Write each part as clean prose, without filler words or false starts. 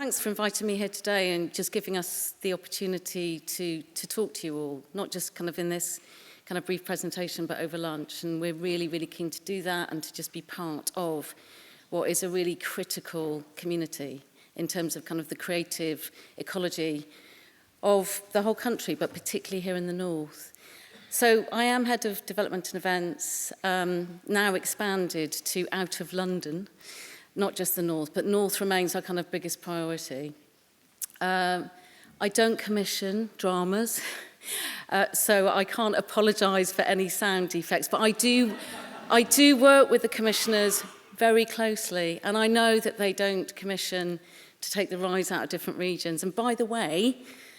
Thanks for inviting me here today and just giving us the opportunity to talk to you all, not just kind of in this kind of brief presentation, but over lunch. And we're really, really keen to do that and to just be part of what is a really critical community in terms of kind of the creative ecology of the whole country, but particularly here in the north. So I am head of development and events, now expanded to out of London, not just the north, but north remains our kind of biggest priority. I don't commission dramas, so I can't apologise for any sound defects, but I do work with the commissioners very closely, and I know that they don't commission to take the rise out of different regions. And by the way,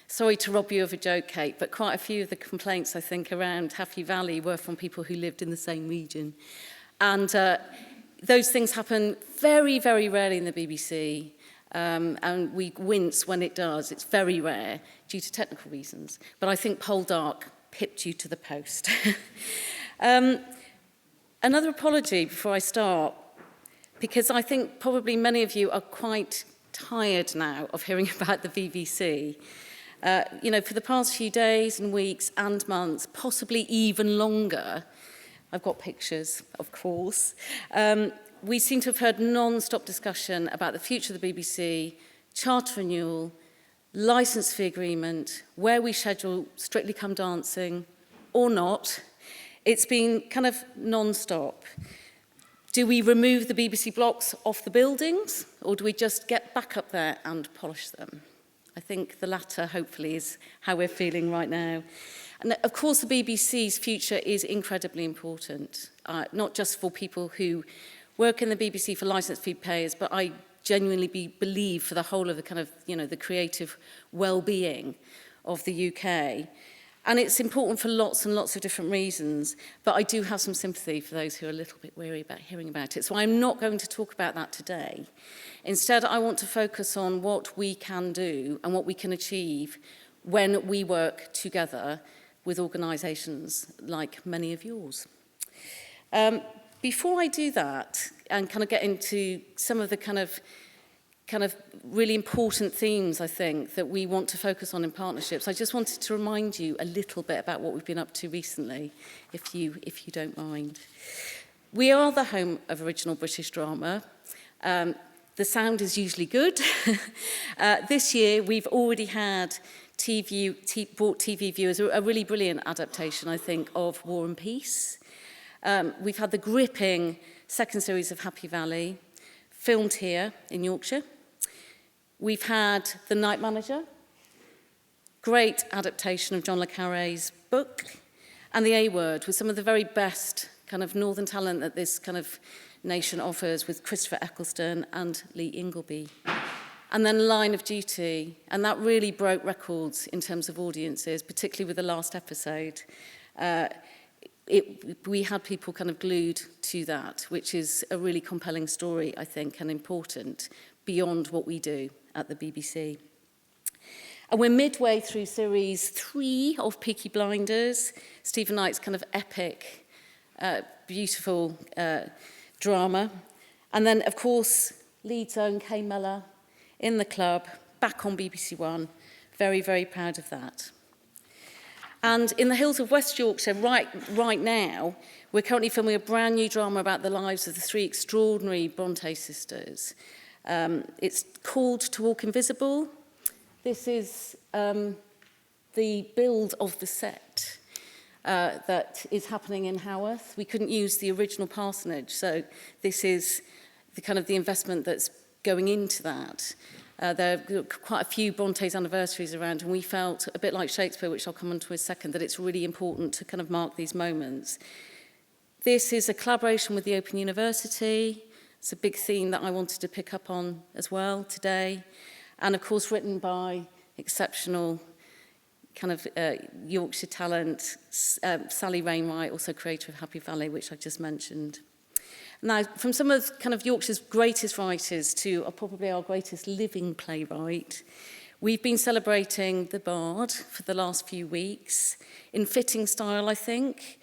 sorry to rob you of a joke, Kate, but quite a few of the complaints, I think, around Happy Valley were from people who lived in the same region. And those things happen very, very rarely in the BBC, and we wince when it does. It's very rare due to technical reasons. But I think Poldark pipped you to the post. Another apology before I start, because I think probably many of you are quite tired now of hearing about the BBC. You know, for the past few days and weeks and months, possibly even longer, I've got pictures, of course. We seem to have heard non-stop discussion about the future of the BBC, charter renewal, licence fee agreement, where we schedule Strictly Come Dancing or not. It's been kind of non-stop. Do we remove the BBC blocks off the buildings, or do we just get back up there and polish them? I think the latter, hopefully, is how we're feeling right now. And of course, the BBC's future is incredibly important, not just for people who work in the BBC for licence fee payers, but I genuinely believe for the whole of the kind of, you know, the creative well-being of the UK. And it's important for lots and lots of different reasons, but I do have some sympathy for those who are a little bit weary about hearing about it. So I'm not going to talk about that today. Instead, I want to focus on what we can do and what we can achieve when we work together with organisations like many of yours. Before I do that and kind of get into some of the kind of really important themes, I think, that we want to focus on in partnerships, I just wanted to remind you a little bit about what we've been up to recently, if you don't mind. We are the home of original British drama. The sound is usually good. This year, we've already had brought TV viewers a really brilliant adaptation, I think, of War and Peace. We've had the gripping second series of Happy Valley, filmed here in Yorkshire. We've had The Night Manager, great adaptation of John le Carré's book, and The A Word, with some of the very best kind of northern talent that this kind of nation offers, with Christopher Eccleston and Lee Ingleby. And then Line of Duty, and that really broke records in terms of audiences, particularly with the last episode. We had people kind of glued to that, which is a really compelling story, I think, and important beyond what we do at the BBC. And we're midway through series 3 of Peaky Blinders, Stephen Knight's kind of epic, beautiful drama. And then, of course, Leeds' own Kay Mellor in the club, back on BBC One. Very, very proud of that. And in the hills of West Yorkshire, right now, we're currently filming a brand new drama about the lives of the 3 extraordinary Bronte sisters. It's called To Walk Invisible. This is the build of the set that is happening in Haworth. We couldn't use the original parsonage, so this is the kind of the investment that's going into that. There are quite a few Bronte's anniversaries around, and we felt, a bit like Shakespeare, which I'll come on to in a second, that it's really important to kind of mark these moments. This is a collaboration with the Open University. It's a big theme that I wanted to pick up on as well today. And of course, written by exceptional kind of Yorkshire talent, Sally Wainwright, also creator of Happy Valley, which I just mentioned. Now, from some of kind of Yorkshire's greatest writers to probably our greatest living playwright, we've been celebrating the Bard for the last few weeks in fitting style, I think.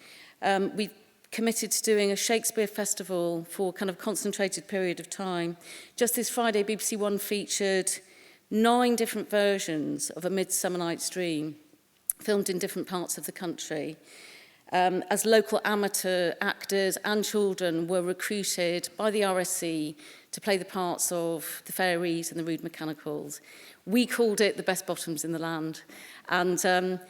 We've committed to doing a Shakespeare festival for kind of concentrated period of time. Just this Friday, BBC One featured 9 different versions of A Midsummer Night's Dream, filmed in different parts of the country, as local amateur actors and children were recruited by the RSC to play the parts of the fairies and the rude mechanicals. We called it the best bottoms in the land. And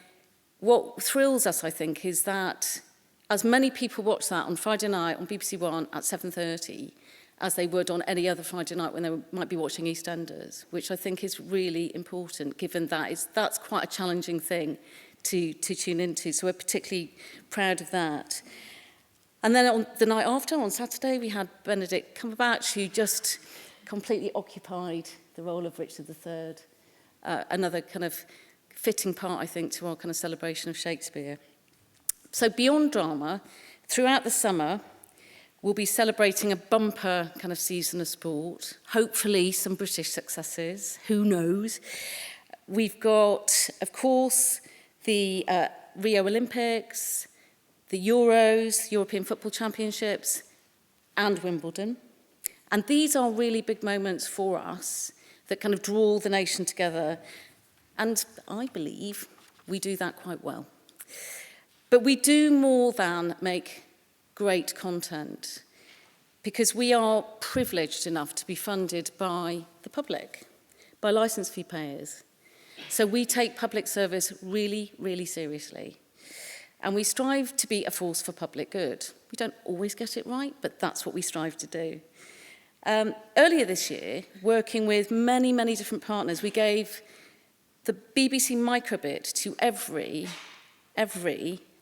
what thrills us, I think, is that as many people watch that on Friday night on BBC One at 7:30 as they would on any other Friday night when they might be watching EastEnders, which I think is really important, given that's quite a challenging thing to tune into. So we're particularly proud of that. And then on the night after, on Saturday, we had Benedict Cumberbatch, who just completely occupied the role of Richard III. Another kind of fitting part, I think, to our kind of celebration of Shakespeare. So beyond drama, throughout the summer, we'll be celebrating a bumper kind of season of sport, hopefully some British successes, who knows. We've got, of course, the Rio Olympics, the Euros, European Football Championships, and Wimbledon. And these are really big moments for us that kind of draw the nation together. And I believe we do that quite well. But we do more than make great content, because we are privileged enough to be funded by the public, by licence fee payers. So we take public service really, really seriously. And we strive to be a force for public good. We don't always get it right, but that's what we strive to do. Earlier this year, working with many, many different partners, we gave the BBC microbit to every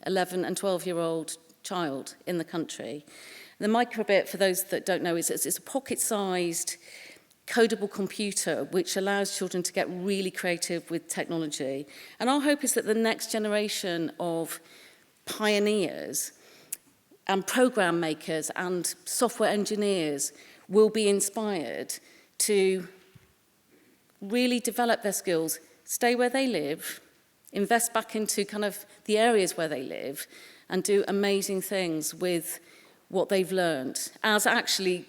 11 and 12-year-old child in the country. The microbit, for those that don't know, is a pocket-sized codable computer which allows children to get really creative with technology. And our hope is that the next generation of pioneers and program makers and software engineers will be inspired to really develop their skills, stay where they live, invest back into kind of the areas where they live, and do amazing things with what they've learned, as actually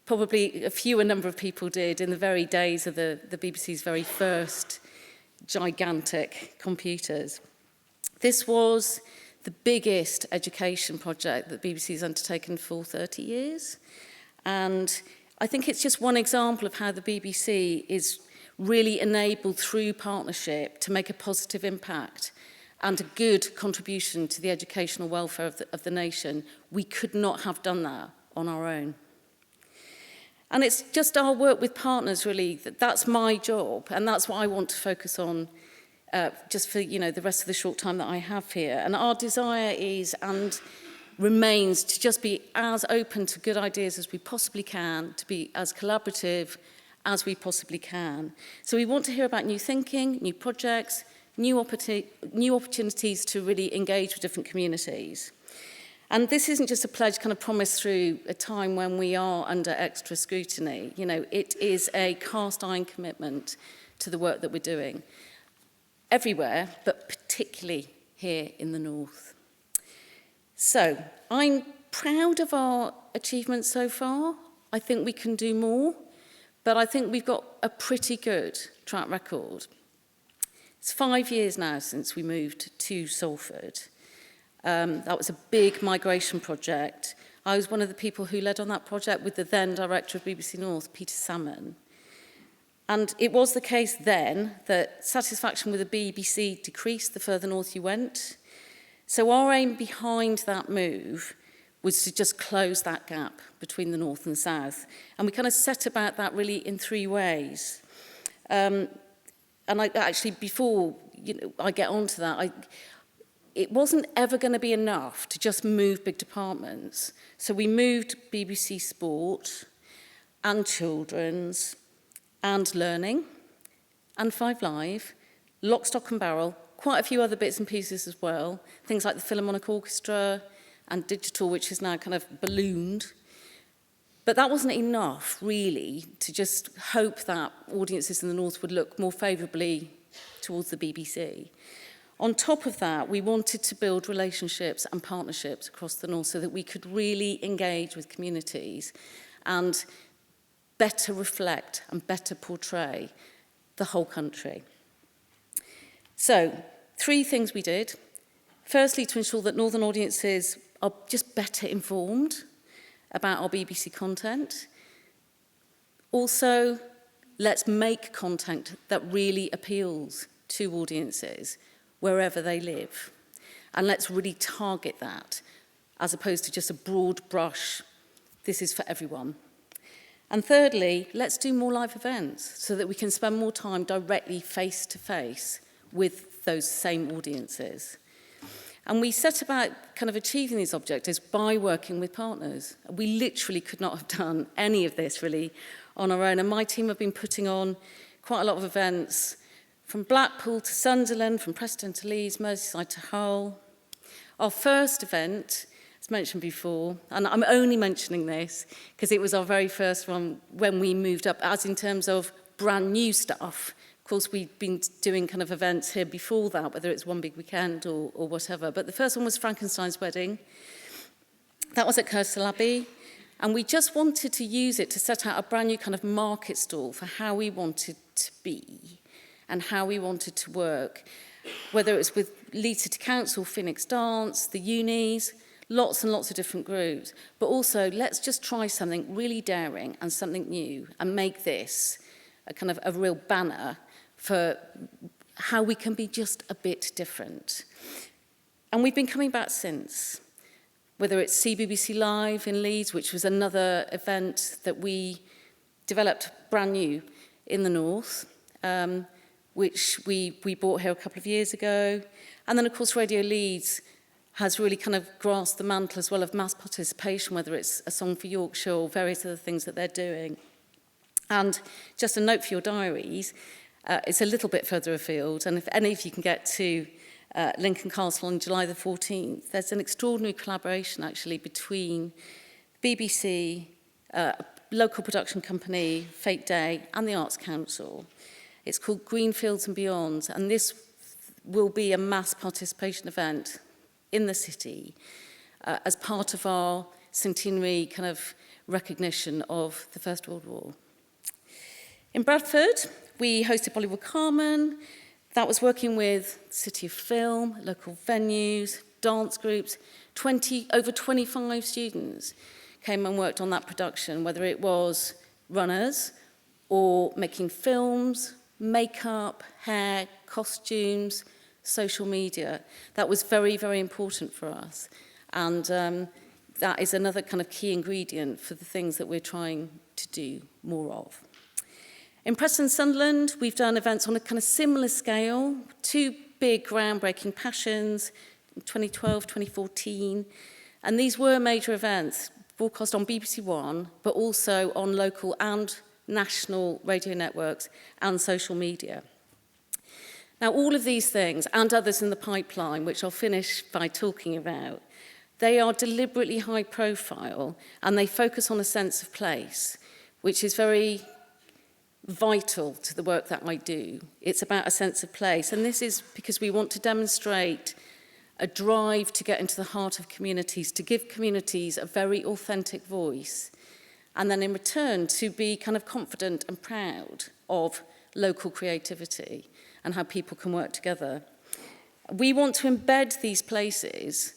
probably a fewer number of people did in the very days of the BBC's very first gigantic computers. This was the biggest education project that the BBC has undertaken for 30 years. And I think it's just one example of how the BBC is really enabled through partnership to make a positive impact and a good contribution to the educational welfare of the nation. We could not have done that on our own. And it's just our work with partners, really, that's my job, and that's what I want to focus on just for the rest of the short time that I have here. And our desire is and remains to just be as open to good ideas as we possibly can, to be as collaborative as we possibly can. So we want to hear about new thinking, new projects, new opportunities to really engage with different communities. And this isn't just a pledge kind of promised through a time when we are under extra scrutiny. It is a cast-iron commitment to the work that we're doing everywhere, but particularly here in the north. So I'm proud of our achievements so far. I think we can do more, but I think we've got a pretty good track record. It's 5 years now since we moved to Salford. That was a big migration project. I was one of the people who led on that project with the then director of BBC North, Peter Salmon. And it was the case then that satisfaction with the BBC decreased the further north you went. So our aim behind that move was to just close that gap between the north and the south. And we kind of set about that really in 3 ways. And I actually, before I get on to that, it wasn't ever going to be enough to just move big departments. So we moved BBC Sport and Children's and Learning and 5 Live, Lock, Stock and Barrel, quite a few other bits and pieces as well, things like the Philharmonic Orchestra and Digital, which has now kind of ballooned. But that wasn't enough, really, to just hope that audiences in the north would look more favourably towards the BBC. On top of that, we wanted to build relationships and partnerships across the north so that we could really engage with communities and better reflect and better portray the whole country. So, 3 things we did. Firstly, to ensure that Northern audiences are just better informed about our BBC content. Also, let's make content that really appeals to audiences wherever they live. And let's really target that, as opposed to just a broad brush, this is for everyone. And thirdly, let's do more live events so that we can spend more time directly face-to-face with those same audiences. And we set about kind of achieving these objectives by working with partners. We literally could not have done any of this really on our own. And my team have been putting on quite a lot of events from Blackpool to Sunderland, from Preston to Leeds, Merseyside to Hull. Our first event, as mentioned before, and I'm only mentioning this because it was our very first one when we moved up, as in terms of brand new stuff. Of course, we'd been doing kind of events here before that, whether it's One Big Weekend or whatever. But the first one was Frankenstein's Wedding. That was at Kersal Abbey. And we just wanted to use it to set out a brand new kind of market stall for how we wanted to be and how we wanted to work, whether it was with Leeds City Council, Phoenix Dance, the unis, lots and lots of different groups. But also, let's just try something really daring and something new and make this a kind of a real banner for how we can be just a bit different. And we've been coming back since, whether it's CBBC Live in Leeds, which was another event that we developed brand new in the north, which we bought here a couple of years ago. And then, of course, Radio Leeds has really kind of grasped the mantle as well of mass participation, whether it's a Song for Yorkshire or various other things that they're doing. And just a note for your diaries, it's a little bit further afield, and if any of you can get to Lincoln Castle on July the 14th, there's an extraordinary collaboration actually between BBC, local production company, Fake Day, and the Arts Council. It's called Greenfields and Beyond, and this will be a mass participation event in the city as part of our centenary kind of recognition of the First World War. In Bradford, we hosted Bollywood Carmen. That was working with City of Film, local venues, dance groups. Over 25 students came and worked on that production, whether it was runners or making films, makeup, hair, costumes, social media. That was very, very important for us. And that is another kind of key ingredient for the things that we're trying to do more of. In Preston and Sunderland, we've done events on a kind of similar scale, 2 big groundbreaking passions, 2012, 2014. And these were major events, broadcast on BBC One, but also on local and national radio networks and social media. Now, all of these things, and others in the pipeline, which I'll finish by talking about, they are deliberately high profile, and they focus on a sense of place, which is very vital to the work that I do. It's about a sense of place, and this is because we want to demonstrate a drive to get into the heart of communities, to give communities a very authentic voice, and then in return to be kind of confident and proud of local creativity and how people can work together. We want to embed these places.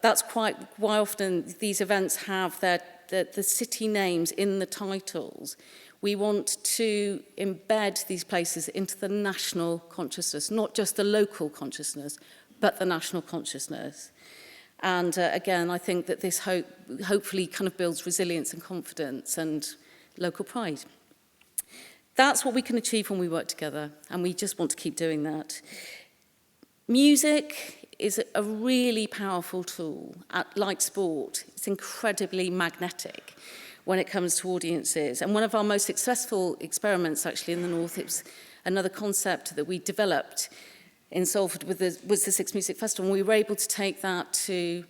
That's quite why often these events have the city names in the titles. We want to embed these places into the national consciousness, not just the local consciousness, but the national consciousness. And again, I think that this hopefully kind of builds resilience and confidence and local pride. That's what we can achieve when we work together, and we just want to keep doing that. Music is a really powerful tool. Like sport, it's incredibly magnetic when it comes to audiences. And one of our most successful experiments actually in the North, it was another concept that we developed in Salford was the Six Music Festival. And we were able to take that to,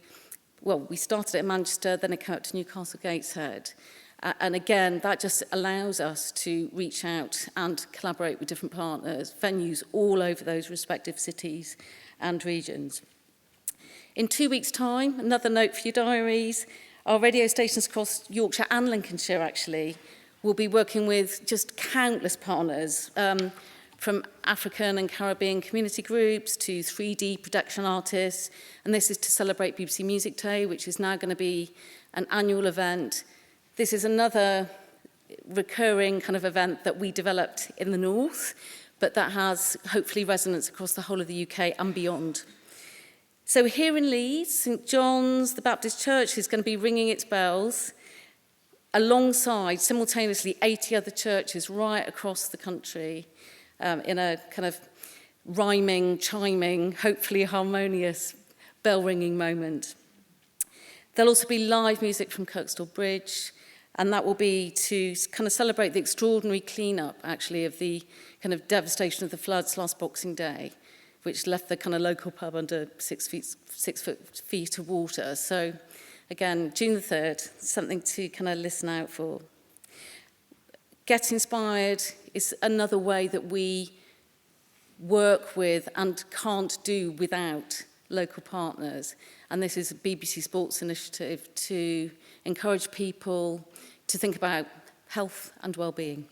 well, we started it in Manchester, then it came out to Newcastle Gateshead. And again, that just allows us to reach out and collaborate with different partners, venues all over those respective cities and regions. In 2 weeks' time, another note for your diaries, our radio stations across Yorkshire and Lincolnshire actually We'll be working with just countless partners, from African and Caribbean community groups to 3D production artists. And this is to celebrate BBC Music Day, which is now going to be an annual event. This is another recurring kind of event that we developed in the north, but that has hopefully resonance across the whole of the UK and beyond. So here in Leeds, St John's, the Baptist Church, is going to be ringing its bells alongside, simultaneously, 80 other churches right across the country in a kind of rhyming, chiming, hopefully harmonious bell-ringing moment. There'll also be live music from Kirkstall Bridge, and that will be to kind of celebrate the extraordinary clean-up, actually, of the kind of devastation of the floods last Boxing Day, which left the kind of local pub under 6 feet of water. So, again, June the 3rd, something to kind of listen out for. Get Inspired is another way that we work with and can't do without local partners. And this is a BBC Sports initiative to encourage people to think about health and well-being.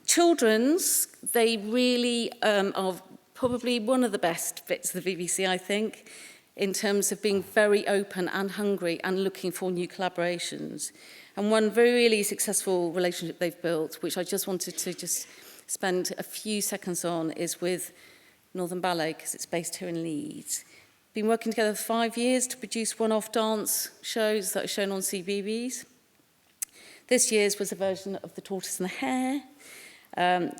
Children's, they really are probably one of the best bits of the BBC, I think, in terms of being very open and hungry and looking for new collaborations. And one really successful relationship they've built, which I just wanted to just spend a few seconds on, is with Northern Ballet, because it's based here in Leeds. Been working together for 5 years to produce one-off dance shows that are shown on CBeebies. This year's was a version of The Tortoise and the Hare,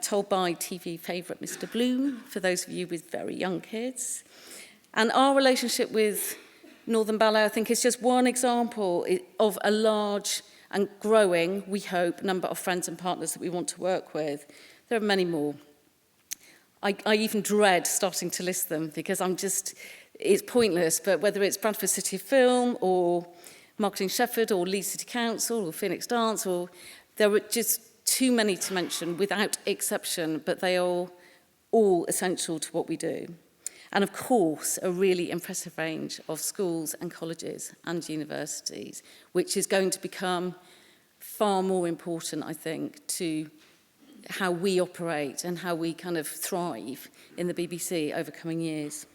told by TV favourite Mr. Bloom, for those of you with very young kids. And our relationship with Northern Ballet, I think, is just one example of a large and growing, we hope, number of friends and partners that we want to work with. There are many more. I even dread starting to list them because it's pointless, but whether it's Bradford City Film or Marketing Sheffield or Leeds City Council or Phoenix Dance, or there are just too many to mention without exception, but they are all essential to what we do. And of course, a really impressive range of schools and colleges and universities, which is going to become far more important, I think, to how we operate and how we kind of thrive in the BBC over coming years.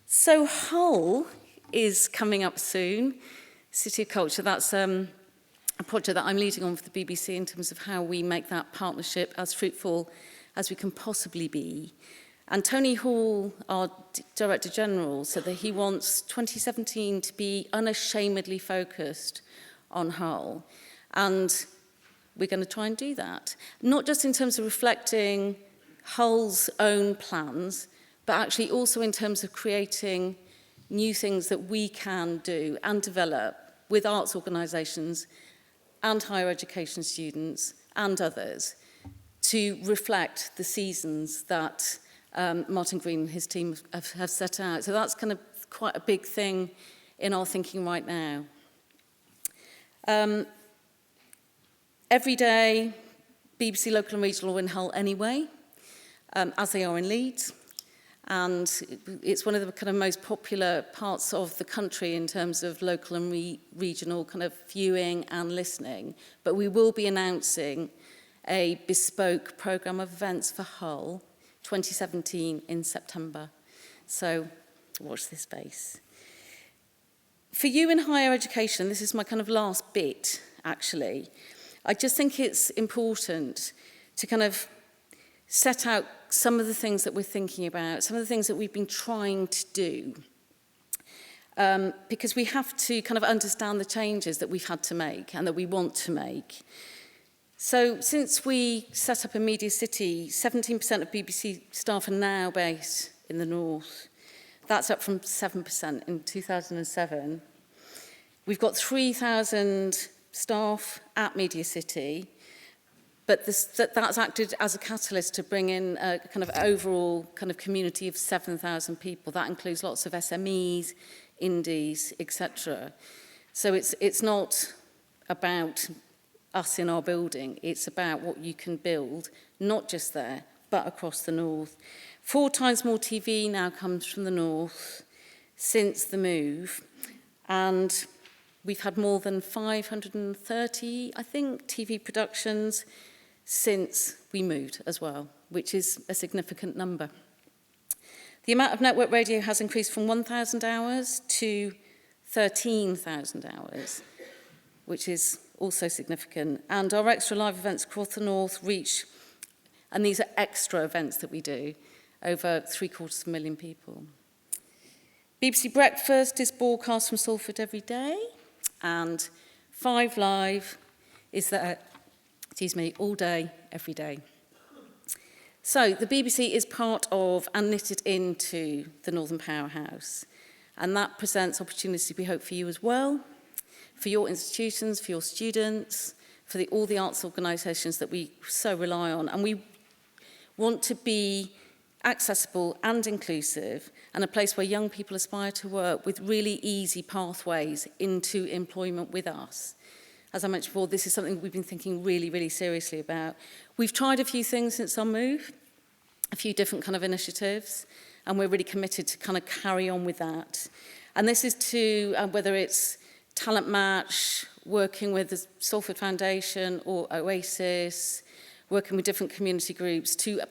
So Hull is coming up soon, City of Culture. That's a project that I'm leading on for the BBC in terms of how we make that partnership as fruitful as we can possibly be. And Tony Hall, our Director General, said that he wants 2017 to be unashamedly focused on Hull. And we're going to try and do that. Not just in terms of reflecting Hull's own plans, but actually also in terms of creating new things that we can do and develop with arts organisations and higher education students and others to reflect the seasons that Martin Green and his team have set out. So that's kind of quite a big thing in our thinking right now. Every day, BBC Local and Regional are in Hull anyway, as they are in Leeds. And it's one of the kind of most popular parts of the country in terms of local and regional kind of viewing and listening. But we will be announcing a bespoke programme of events for Hull 2017 in September. So watch this space. For you in higher education, this is my kind of last bit, actually. I just think it's important to kind of set out some of the things that we're thinking about, some of the things that we've been trying to do, because we have to kind of understand the changes that we've had to make and that we want to make. So since we set up a Media City, 17% of BBC staff are now based in the north. That's up from 7% in 2007. We've got 3,000 staff at Media City, but that's acted as a catalyst to bring in a kind of overall kind of community of 7,000 people. That includes lots of SMEs, indies, etc. So it's not about us in our building. It's about what you can build, not just there, but across the north. 4 times more TV now comes from the north since the move. And We've had more than 530, I think, TV productions since we moved as well, which is a significant number. The amount of network radio has increased from 1,000 hours to 13,000 hours, which is also significant. And our extra live events across the north reach, and these are extra events that we do, over 750,000 people. BBC Breakfast is broadcast from Salford every day, and 5 Live is there, all day, every day. So the BBC is part of and knitted into the Northern Powerhouse, and that presents opportunities, we hope, for you as well, for your institutions, for your students, for all the arts organisations that we so rely on. And we want to be accessible and inclusive, and a place where young people aspire to work with really easy pathways into employment with us. As I mentioned before, this is something we've been thinking really, really seriously about. We've tried a few things since our move, a few different kind of initiatives, and we're really committed to kind of carry on with that. And this is to, whether it's Talent Match, working with the Salford Foundation or Oasis, working with different community groups to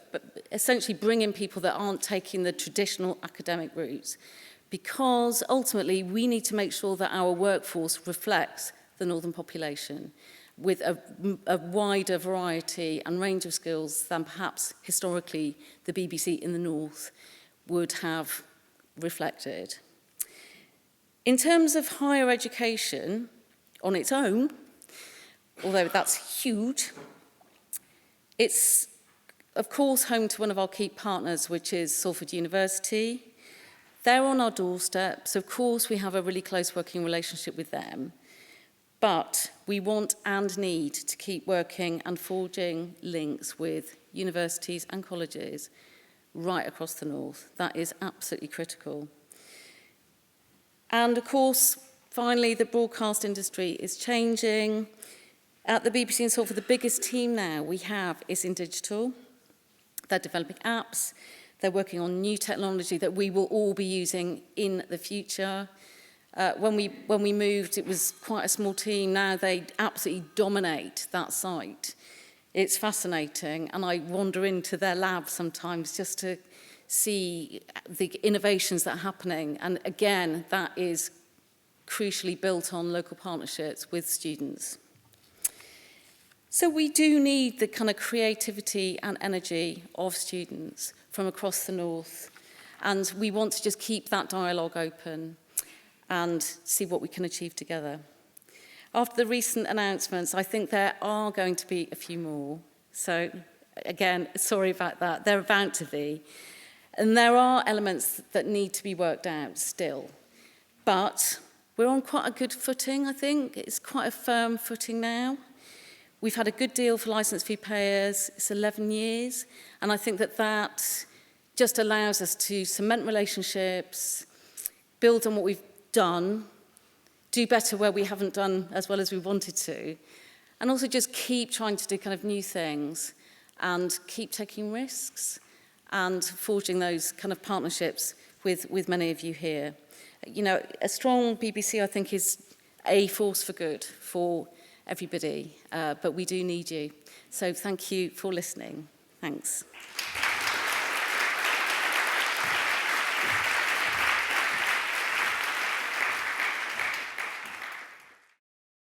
essentially bring in people that aren't taking the traditional academic routes. Because ultimately, we need to make sure that our workforce reflects the northern population with a wider variety and range of skills than perhaps historically the BBC in the north would have reflected. In terms of higher education on its own, although that's huge, it's of course home to one of our key partners, which is Salford University. They're on our doorstep, so of course we have a really close working relationship with them. But we want and need to keep working and forging links with universities and colleges right across the north. That is absolutely critical. And of course, finally, the broadcast industry is changing. At the BBC in Salford, the biggest team now we have is in digital. They're developing apps. They're working on new technology that we will all be using in the future. When we moved, it was quite a small team. Now they absolutely dominate that site. It's fascinating, and I wander into their lab sometimes just to see the innovations that are happening. And again, that is crucially built on local partnerships with students. So we do need the kind of creativity and energy of students from across the north, and we want to just keep that dialogue open and see what we can achieve together. After the recent announcements, I think there are going to be a few more. So again, sorry about that. They're about to be. And there are elements that need to be worked out still. But we're on quite a good footing, I think. It's quite a firm footing now. We've had a good deal for licence fee payers. It's 11 years. And I think that just allows us to cement relationships, build on what we've done, do better where we haven't done as well as we wanted to, and also just keep trying to do kind of new things and keep taking risks and forging those kind of partnerships with many of you here. You know, a strong BBC, I think, is a force for good for everybody, but we do need you. So thank you for listening. Thanks.